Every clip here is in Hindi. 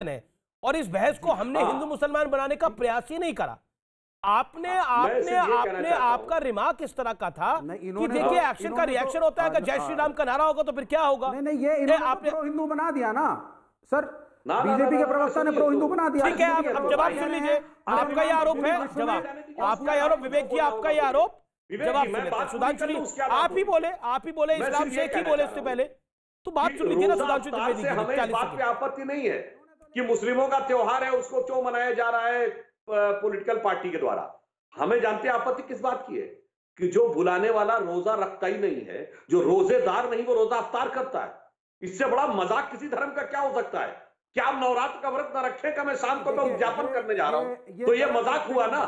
है और इस बहस को हमने हिंदू मुसलमान बनाने का प्रयास ही नहीं करा। आपने आपका रिमार्क इस तरह का था कि देखिए एक्शन का रिएक्शन होता है, अगर जय श्री राम का नारा होगा तो फिर क्या होगा। नहीं, ये आपने प्रो हिंदू बना दिया ना सर, बीजेपी के प्रवक्ता ने प्रो हिंदू बना दिया। ठीक है, आप जवाब सुन लीजिए। आपका ये आरोप है, जवाब आपका ये आरोप, विवेक जी आपका ये आरोप जवाब सुन लेते हैं। सुधांशु जी आप ही बोले इस्लाम शेख ही बोले इससे पहले, तो बात सुन लीजिए ना सुधांशु त्रिवेदी जी। हमें इस बात पे आपत्ति नहीं है कि मुस्लिमों का त्योहार है उसको क्यों मनाया जा रहा है पॉलिटिकल पार्टी के द्वारा। हमें जानते हैं आपत्ति किस बात की है कि जो बुलाने वाला रोजा रखता ही नहीं है, जो रोजेदार नहीं वो रोजा अफ्तार करता है। इससे बड़ा मजाक किसी धर्म का क्या हो सकता है? क्या आप नवरात्र का व्रत न रखे का मैं शाम को मैं उद्यापन करने जा रहा हूं, तो ये मजाक हुआ ना।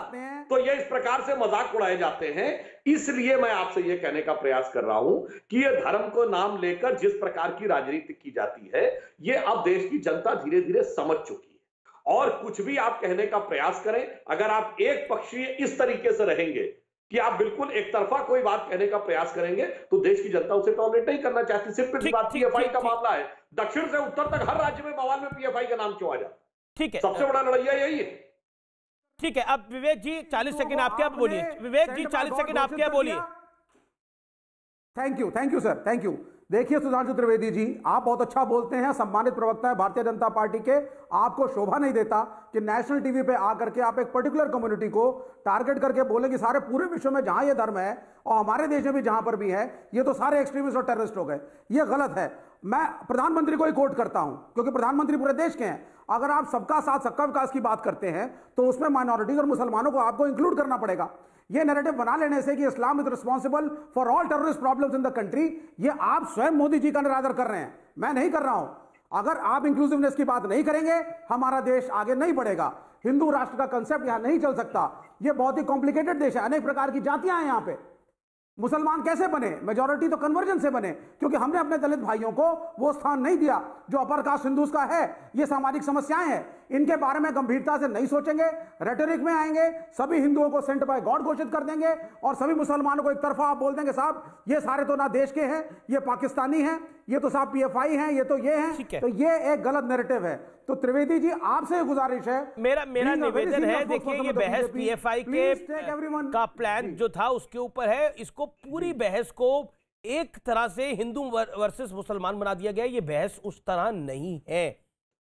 तो ये इस प्रकार से मजाक उड़ाए जाते हैं। इसलिए मैं आपसे ये कहने का प्रयास कर रहा हूं कि ये धर्म को नाम लेकर जिस प्रकार की राजनीति की जाती है ये अब देश की जनता धीरे धीरे समझ चुकी है। और कुछ भी आप कहने का प्रयास करें, अगर आप एक पक्षीय इस तरीके से रहेंगे कि आप बिल्कुल एक तरफा कोई बात कहने का प्रयास करेंगे तो देश की जनता उसे टॉलरेट नहीं करना चाहती। सिर्फ इस बात पीएफआई का मामला है, दक्षिण से उत्तर तक हर राज्य में बवाल में पीएफआई का नाम क्यों आ जाता? ठीक है, सबसे बड़ा लड़ाइया यही है। ठीक है, अब विवेक जी 40 सेकंड आप क्या बोलिए। विवेक जी 40 सेकंड आप क्या बोलिए। Thank you sir, thank you. देखिए सुधांशु त्रिवेदी जी, आप बहुत अच्छा बोलते हैं, सम्मानित प्रवक्ता है भारतीय जनता पार्टी के। आपको शोभा नहीं देता कि नेशनल टीवी पे आकर के आप एक पर्टिकुलर कम्युनिटी को टारगेट करके बोले कि सारे पूरे विश्व में जहां ये धर्म है और हमारे देश में भी जहां पर भी है ये तो सारे एक्सट्रीमिस्ट और टेररिस्ट हो गए। ये गलत है। मैं प्रधानमंत्री को ही कोट करता हूं क्योंकि प्रधानमंत्री पूरे देश के हैं। अगर आप सबका साथ सबका विकास की बात करते हैं तो उसमें माइनॉरिटीज और मुसलमानों को आपको इंक्लूड करना पड़ेगा। ये नैरेटिव बना लेने से कि Islam is responsible for all terrorist problems in the country, ये आप स्वयं मोदी जी का निरादर कर रहे हैं, मैं नहीं कर रहा हूं। अगर आप इंक्लूसिवनेस की बात नहीं करेंगे हमारा देश आगे नहीं बढ़ेगा। हिंदू राष्ट्र का कंसेप्ट यहां नहीं चल सकता। यह बहुत ही कॉम्प्लिकेटेड देश है, अनेक प्रकार की जातियां हैं यहां पे। मुसलमान कैसे बने? मेजॉरिटी तो कन्वर्जन से बने, क्योंकि हमने अपने दलित भाइयों को वो स्थान नहीं दिया जो अपर कास्ट हिंदूज का है। ये सामाजिक समस्याएं हैं, इनके बारे में गंभीरता से नहीं सोचेंगे, रेटोरिक में आएंगे, सभी हिंदुओं को सेंट बाय गॉड घोषित कर देंगे और सभी मुसलमानों को एक तरफा आप बोल देंगे साहब ये सारे तो ना देश के हैं, ये पाकिस्तानी हैं, ये तो साहब पीएफआई हैं, ये तो ये हैं। तो ये एक गलत नैरेटिव है। तो त्रिवेदी जी आपसे गुजारिश है, मेरा निवेदन है, देखिए ये बहस पीएफआई के का प्लान जो था उसके ऊपर है। इसको पूरी बहस को एक तरह से हिंदू वर्सेस मुसलमान बना दिया गया। ये बहस उस तरह नहीं है।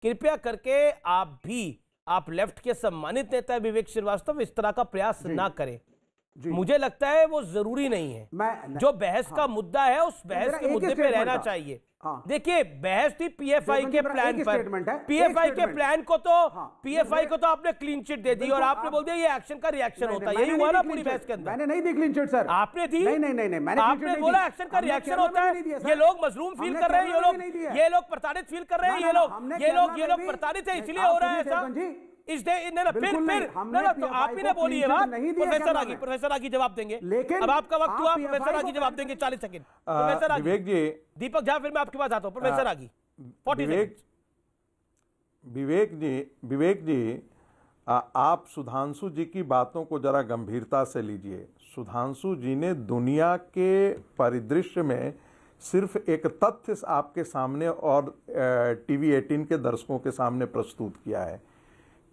कृपया करके आप लेफ्ट के सम्मानित नेता विवेक श्रीवास्तव इस तरह का प्रयास ना करें। मुझे लगता है वो जरूरी नहीं है। जो बहस का मुद्दा है उस बहस के मुद्दे पे रहना चाहिए। देखिए बहस थी पीएफआई के प्लान पर। पीएफआई के प्लान को तो आपने क्लीन चिट दे दी और आपने बोल दिया ये एक्शन का रिएक्शन होता है। यही हुआ ना पूरी बहस के अंदर। मैंने नहीं दी क्लीन चिट सर। आपने दी? नहीं, आपने बोला एक्शन का रिएक्शन होता है। ये लोग मजलूम फील कर रहे हैं, ये लोग प्रताड़ित फील कर रहे हैं, ये लोग प्रताड़ित है इसलिए हो रहा है ऐसा। तो आप ही ने बोली है बात। प्रोफेसर आगे जवाब देंगे, लेकिन अब आपका वक्त हुआ। प्रोफेसर आगे जवाब देंगे 40 सेकंड। प्रोफेसर आगे, विवेक जी, दीपक झा, फिर मैं आपके पास आता हूं। प्रोफेसर आगे 40 सेकंड। विवेक जी, आप सुधांशु जी की बातों को जरा गंभीरता से लीजिए। सुधांशु जी ने दुनिया के परिदृश्य में सिर्फ एक तथ्य आपके सामने और टीवी 18 के दर्शकों के सामने प्रस्तुत किया है।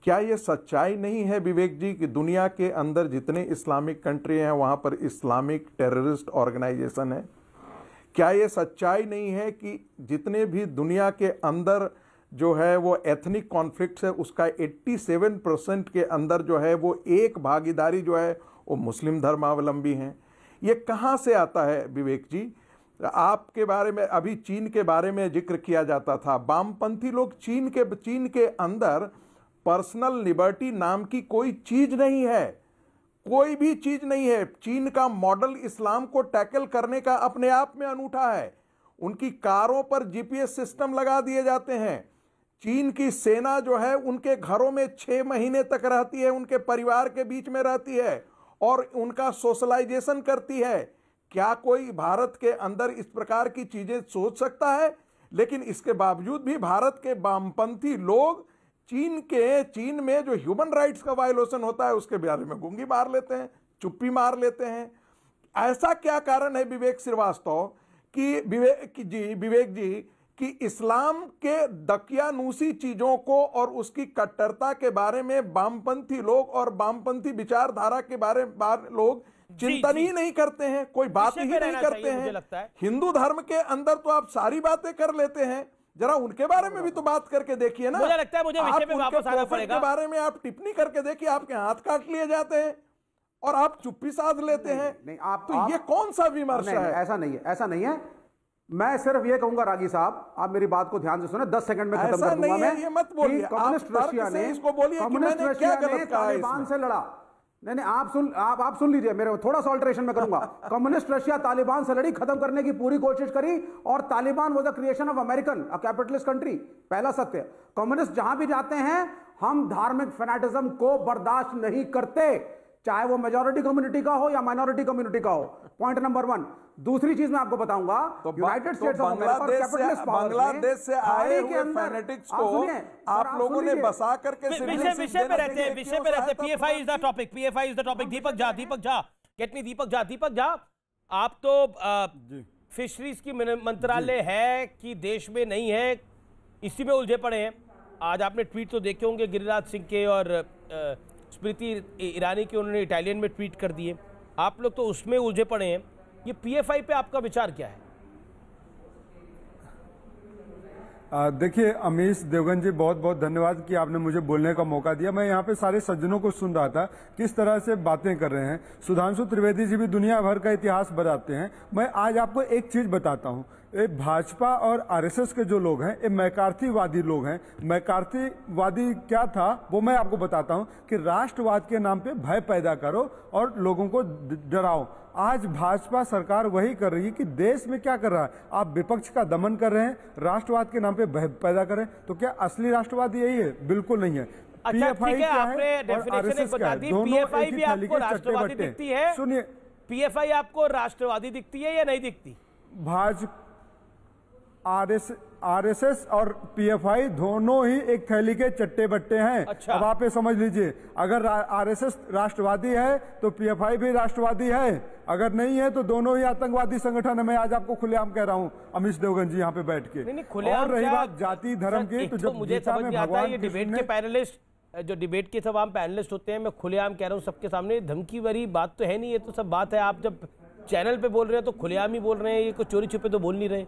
क्या ये सच्चाई नहीं है विवेक जी कि दुनिया के अंदर जितने इस्लामिक कंट्री हैं वहाँ पर इस्लामिक टेररिस्ट ऑर्गेनाइजेशन है? क्या ये सच्चाई नहीं है कि जितने भी दुनिया के अंदर जो है वो एथनिक कॉन्फ्लिक्ट्स है उसका 87% के अंदर जो है वो एक भागीदारी जो है वो मुस्लिम धर्मावलंबी हैं? ये कहाँ से आता है विवेक जी? आपके बारे में अभी चीन के बारे में जिक्र किया जाता था। वामपंथी लोग चीन के अंदर पर्सनल लिबर्टी नाम की कोई चीज नहीं है, कोई भी चीज नहीं है। चीन का मॉडल इस्लाम को टैकल करने का अपने आप में अनूठा है। उनकी कारों पर जीपीएस सिस्टम लगा दिए जाते हैं। चीन की सेना जो है उनके घरों में 6 महीने तक रहती है, उनके परिवार के बीच में रहती है और उनका सोशलाइजेशन करती है। क्या कोई भारत के अंदर इस प्रकार की चीजें सोच सकता है? लेकिन इसके बावजूद भी भारत के वामपंथी लोग चीन में जो ह्यूमन राइट्स का वायलेशन होता है उसके बारे में गूंगी मार लेते हैं, चुप्पी मार लेते हैं। ऐसा क्या कारण है विवेक श्रीवास्तव कि विवेक जी कि इस्लाम के दकियानूसी चीजों को और उसकी कट्टरता के बारे में वामपंथी लोग और वामपंथी विचारधारा के बारे में लोग चिंतन ही नहीं करते हैं, कोई बात ही नहीं करते हैं। हिंदू धर्म के अंदर तो आप सारी बातें कर लेते हैं, जरा उनके बारे में भी तो बात करके देखिए ना। मुझे लगता है मुझे विषय पे वापस आना पड़ेगा। के बारे में आप टिप्पणी करके देखिए, आपके हाथ काट लिए जाते हैं और आप चुप्पी साध लेते हैं। नहीं, आप तो ये कौन सा विमर्श है? ऐसा नहीं है, ऐसा नहीं है। मैं सिर्फ ये कहूंगा रागी साहब, आप मेरी बात को ध्यान से सुने, 10 सेकंड में खत्म कर दूंगा मैं। ये मत बोलिए, कम्युनिस्ट रशिया ने इसको बोलिए कि मैंने क्या गलत कहा है तालिबान से लड़ा। नहीं, आप सुन लीजिए, मेरे थोड़ा सा ऑल्टरेशन में करूंगा। कम्युनिस्ट रशिया तालिबान से लड़ी, खत्म करने की पूरी कोशिश करी, और Taliban was the creation of American, a capitalist country. पहला सत्य। कम्युनिस्ट जहां भी जाते हैं, हम धार्मिक फैनेटिज्म को बर्दाश्त नहीं करते, चाहे वो मेजॉरिटी कम्युनिटी का हो या माइनॉरिटी कम्युनिटी का हो। Point number 1। दूसरी चीज मैं आपको बताऊंगा, यूनाइटेड स्टेट्स ऑफ अमेरिका और कैपिटलिस्ट बांग्लादेश से आए हुए फैनेटिक्स को आप लोगों ने बसा करके विषय पे रहते PFI is the topic. Deepak Jha, get me Deepak Jha, आप तो फिशरीज की मंत्रालय है कि देश में नहीं है, इसी में उलझे पड़े हैं। आज आपने ट्वीट तो देखे होंगे गिरिराज सिंह के और स्मृति ईरानी के, उन्होंने इटालियन में ट्वीट कर दिए। आप लोग तो उसमें उलझे पड़े हैं। ये पीएफआई पे आपका विचार क्या है? देखिए अमीश देवगन जी, बहुत बहुत धन्यवाद कि आपने मुझे बोलने का मौका दिया। मैं यहाँ पे सारे सज्जनों को सुन रहा था किस तरह से बातें कर रहे हैं। सुधांशु त्रिवेदी जी भी दुनिया भर का इतिहास बताते हैं। मैं आज आपको एक चीज बताता हूँ। ये भाजपा और आरएसएस के जो लोग हैं, ये मैकार्थीवादी लोग हैं। मैकार्थीवादी क्या था वो मैं आपको बताता हूँ कि राष्ट्रवाद के नाम पे भय पैदा करो और लोगों को डराओ। आज भाजपा सरकार वही कर रही है कि देश में क्या कर रहा है, आप विपक्ष का दमन कर रहे हैं, राष्ट्रवाद के नाम पे भय पैदा कर रहे हैं। तो क्या असली राष्ट्रवाद यही है? बिल्कुल नहीं है। अच्छा ठीक है, आपने डेफिनेशन बता दी। पीएफआई भी आपको राष्ट्रवादी दिखती है? सुनिए, पीएफआई आपको राष्ट्रवादी दिखती है या नहीं दिखती? भाजपा, आरएसएस और पीएफआई दोनों ही एक थैली के चट्टे बट्टे हैं। अच्छा। अब आप ये समझ लीजिए, अगर आरएसएस राष्ट्रवादी है तो पीएफआई भी राष्ट्रवादी है, अगर नहीं है तो दोनों ही आतंकवादी संगठन है। मैं आज आपको खुलेआम कह रहा हूं अमीश देवगन जी यहाँ पे बैठ के। और रही बात जाति धर्म की, तो जब मुझे समझ में आता है ये डिबेट के पैनलिस्ट, जो डिबेट के तमाम पैनलिस्ट होते हैं, मैं खुलेआम कह रहा हूँ सबके सामने, धमकी भरी बात तो है नहीं, ये तो सब बात है। आप जब चैनल पे बोल रहे हैं तो खुलेआम ही बोल रहे हैं, ये कोई चोरी छुपे तो बोल नहीं रहे।